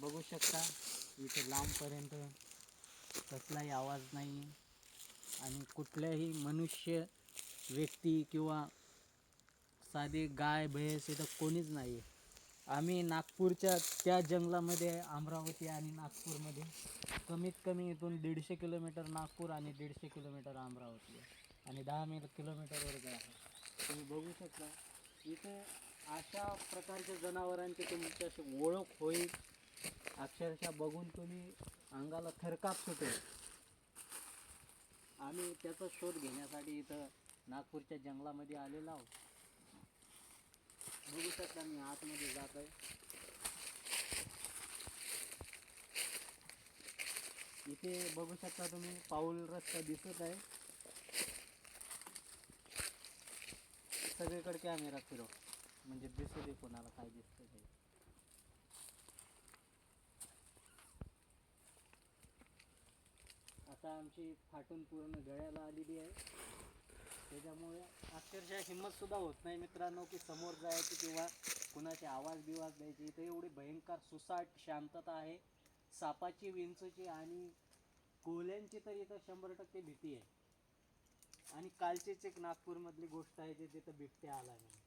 बघू शकता इथे लांबपर्यंत कसलाही आवाज नाही आणि कुठल्याही मनुष्य व्यक्ती किंवा साधी गाय म्हैस इथं कोणीच नाही. आम्ही नागपूरच्या त्या जंगलामध्ये अमरावती आणि नागपूरमध्ये कमीत कमी इथून 150 किलोमीटर नागपूर आणि 150 किलोमीटर अमरावती आणि 10 किलोमीटरवर आहे. तुम्ही बघू शकता इथे अशा प्रकारच्या जनावरांची तुमच्याशी ओळख होईल, अक्षरशः बघून तुम्ही अंगाला थरकाप सुटेल. आम्ही त्याचा शोध घेण्यासाठी इथं नागपूरच्या जंगलामध्ये आलेलो आहोत. बघू शकता मी आतमध्ये जात आहे. इथे बघू शकता तुम्ही पाऊल रस्ता दिसत आहे. सगळीकडे कॅमेरा फिरव म्हणजे दिसू दे कोणाला काय दिसतं ते. आता आमची फाटून पूर्ण गळ्याला आलेली आहे. त्याच्यामुळे अक्षरशः हिंमतसुद्धा होत नाही मित्रांनो की समोर जायची किंवा कुणाचे आवाज बिवाज द्यायचे. इथे एवढी भयंकर सुसाट शांतता आहे. सापाची, विंचूची आणि कोल्ह्यांची तर इथं 100% भीती आहे. आणि कालचीच एक नागपूरमधली गोष्ट आहे, जे तिथं बिबट्या आला नाही.